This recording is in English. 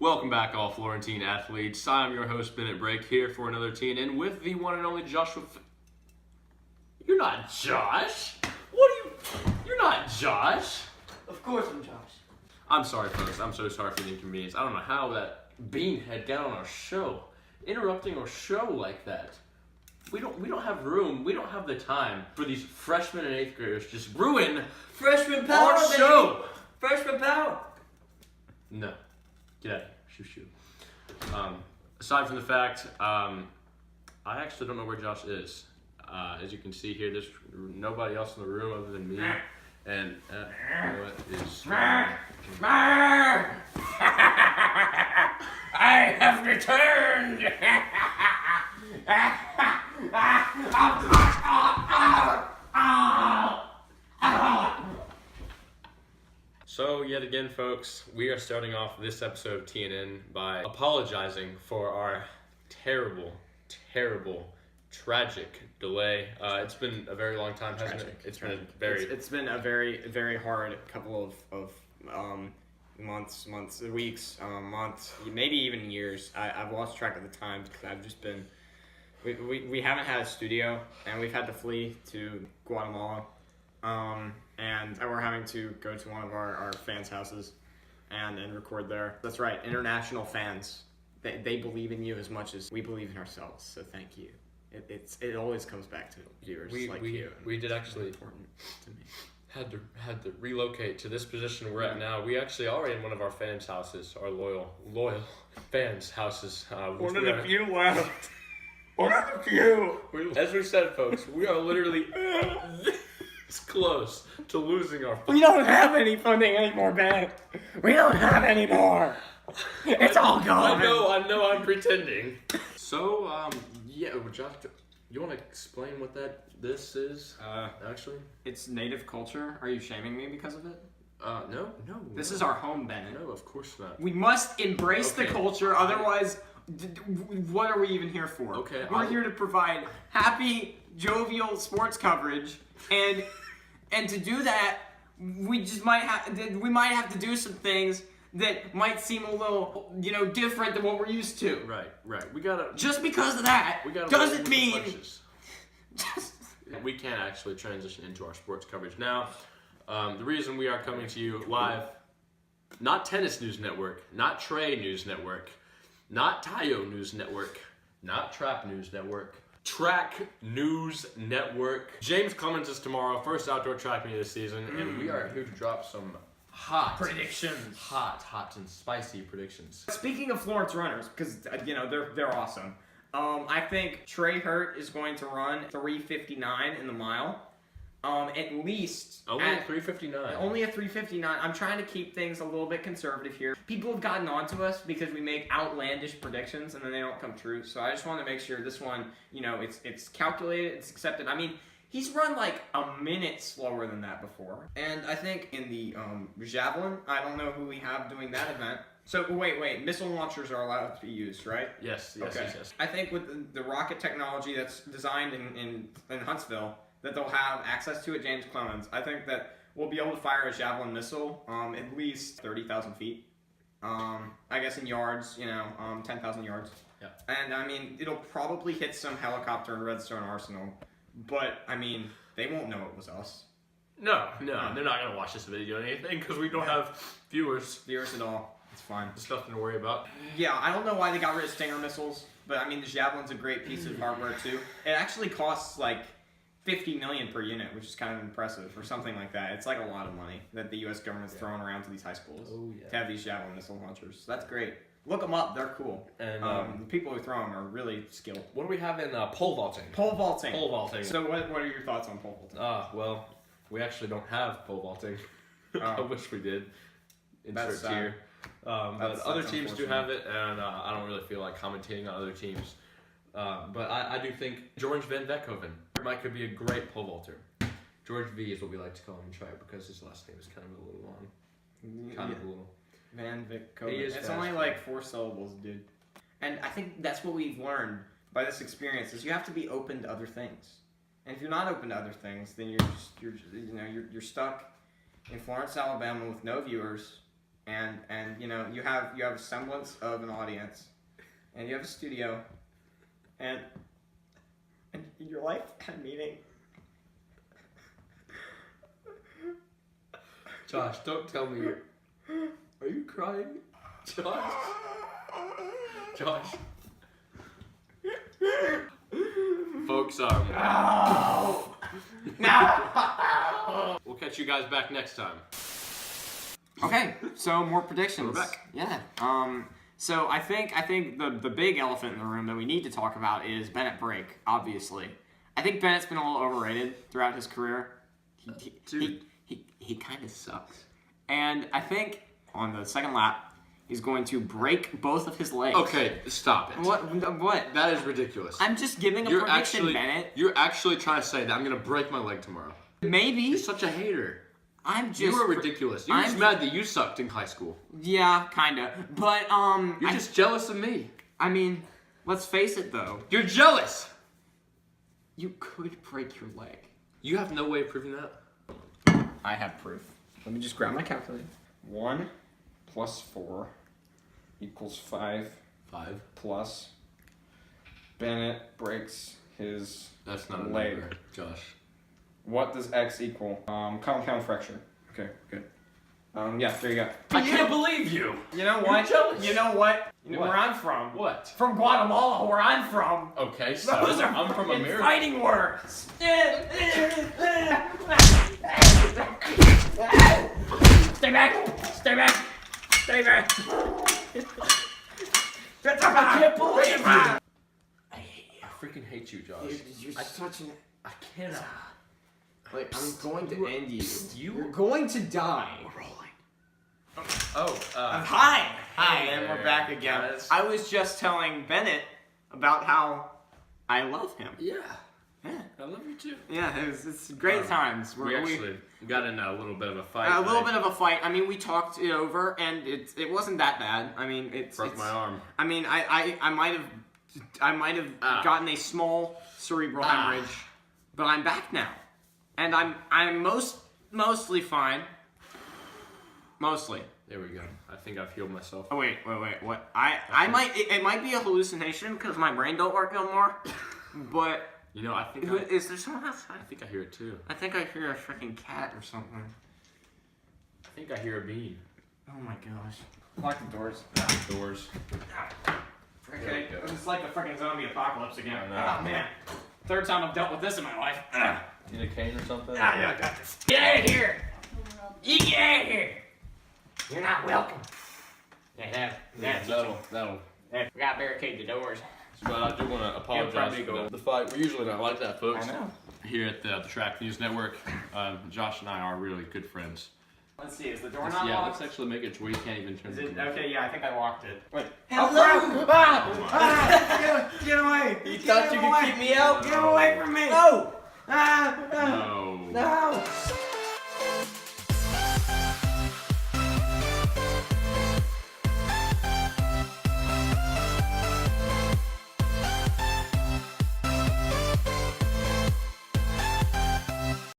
Welcome back, all Florentine athletes. I'm your host, Bennett Brake, here for another TNN with the one and only Joshua. You're not Josh. What are you? You're not Josh. Of course I'm Josh. I'm sorry, folks. I'm so sorry for the inconvenience. I don't know how that beanhead got on our show, interrupting our show like that. We don't have room. We don't have the time for these freshmen and eighth graders to just ruin Freshman power, our show. Freshman power. No. Get out of here. Shoot. Aside from the fact, I actually don't know where Josh is. As you can see here, there's nobody else in the room other than me. And what is... I have returned. So, yet again, folks, we are starting off this episode of TNN by apologizing for our terrible, tragic delay. It's been a very long time, hasn't it? It's been a very... It's been a very hard couple of months, weeks, months, maybe even years. I've lost track of the time because I've just been... We haven't had a studio, and we've had to flee to Guatemala. And we're having to go to one of our fans' houses and record there. That's right, international fans. They believe in you as much as we believe in ourselves, so thank you. It always comes back to viewers like you. We did actually important to me. Had to relocate to this position we're at now. We actually are in one of our fans' houses, our loyal fans' houses. One of the few left. One of the few. As we said, folks, we are literally this close to losing our We don't have any funding anymore, Ben. We don't have any more. It's all gone. I know I'm pretending. So, yeah, Josh, you want to explain what this is, actually? It's native culture. Are you shaming me because of it? No. This is our home, Bennett. No, of course not. We must embrace the culture, otherwise, what are we even here for? Okay, We're here to provide happy, jovial sports coverage, and to do that, we might have to do some things that might seem a little, different than what we're used to. Right. We gotta. Just because of that doesn't mean. We can't actually transition into our sports coverage now. The reason we are coming to you live, not Tennis News Network, not Trey News Network, not Tayo News Network, not Trap News Network, Track News Network. James Clemens is tomorrow, first outdoor track meet of the season, and we are here to drop some hot and spicy predictions. Speaking of Florence runners, because they're awesome. I think Trey Hurt is going to run 3:59 in the mile. At least only at 3:59. Only at 3:59. I'm trying to keep things a little bit conservative here. People have gotten on to us because we make outlandish predictions and then they don't come true. So I just want to make sure this one, it's calculated, it's accepted. I mean, he's run like a minute slower than that before. And I think in the javelin, I don't know who we have doing that event. So wait, missile launchers are allowed to be used, right? Yes. I think with the rocket technology that's designed in Huntsville, that they'll have access to at James Clemens, I think that we'll be able to fire a javelin missile at least 30,000 feet. I guess in yards, 10,000 yards. Yeah. And I mean, it'll probably hit some helicopter in Redstone Arsenal, but I mean, they won't know it was us. No, they're not gonna watch this video or anything because we don't have viewers at all. It's fine. There's nothing to worry about. Yeah, I don't know why they got rid of Stinger missiles, but I mean, the javelin's a great piece of hardware too. It actually costs like $50 million per unit, which is kind of impressive, or something like that. It's like a lot of money that the U.S. government's throwing around to these high schools to have these javelin missile launchers. So that's great. Look them up; they're cool. And the people who throw them are really skilled. What do we have in pole vaulting? Pole vaulting. So what are your thoughts on pole vaulting? Well, we actually don't have pole vaulting. I wish we did. That's here. But other teams do have it, and I don't really feel like commentating on other teams. But I do think George Van Veckhoven could be a great pole vaulter. George V is what we like to call him in track because his last name is kind of a little long. Van Veckhoven. It's only like 4 syllables, dude. And I think that's what we've learned by this experience is you have to be open to other things. And if you're not open to other things, then you're stuck in Florence, Alabama with no viewers and you know you have a semblance of an audience, and you have a studio, and your life had meaning. Josh, don't tell me. Are you crying? Josh? Josh? Folks, No! No! we'll catch you guys back next time. Okay, so more predictions. We're back. Yeah. So I think the big elephant in the room that we need to talk about is Bennett Brake, obviously. I think Bennett's been a little overrated throughout his career. He kind of sucks. And I think on the second lap, he's going to break both of his legs. Okay, stop it. What? That is ridiculous. I'm just giving a prediction, Bennett. You're actually trying to say that I'm going to break my leg tomorrow. Maybe. You're such a hater. You are ridiculous. You're just mad that you sucked in high school. Yeah, kinda. But, You're just jealous of me. I mean, let's face it, though. You're jealous! You could break your leg. You have no way of proving that? I have proof. Let me just grab my calculator. 1 plus 4 equals 5. 5. Plus Bennett breaks his That's not a leg. number, Josh. What does X equal? Compound fracture. Okay, good. Yeah, there you go. I can't believe you! You know what? jealous. You know what? You know What? where I'm from. What? From Guatemala, where I'm from. Okay, so Those are I'm from America. fighting words. Stay back! Stay back! Stay back! I can't believe you! I hate you. I freaking hate you, Josh. You're such an... I cannot. Like, I'm going to end you. You're going to die. We're rolling. Oh, Hi! Hi, Hey and we're there, back again. guys. I was just telling Bennett about how I love him. yeah. Yeah. I love you too. Yeah, it's great times. We actually got in a little bit of a fight. a little bit of a fight. I mean, we talked it over, and it wasn't that bad. I mean, broke my arm. I mean, I might have gotten a small cerebral hemorrhage, but I'm back now, and I'm mostly fine. Mostly. There we go. I think I've healed myself. Oh wait, what? It might be a hallucination because my brain don't work no more, but. You know, I think Is there someone outside? I think I hear it too. I think I hear a freaking cat or something. I think I hear a bean. Oh my gosh. Lock the doors. Doors. Okay, it's like the freaking zombie apocalypse again. I know. Oh man. Third time I've dealt with this in my life. Need a cane or something? Yeah, I got this. Get out of here! You get out of here! You're not welcome. Yeah, that'll. We gotta barricade the doors. But I do want to apologize for the fight. We're usually not like that, folks. I know. Here at the Track News Network, Josh and I are really good friends. Let's see, is the door not Yeah, locked? let's actually make it to where you can't even turn Is the it? door. Okay, yeah, I think I locked it. Wait. Hello! Get away! You thought you could keep me out? Get away from me! No! No. No!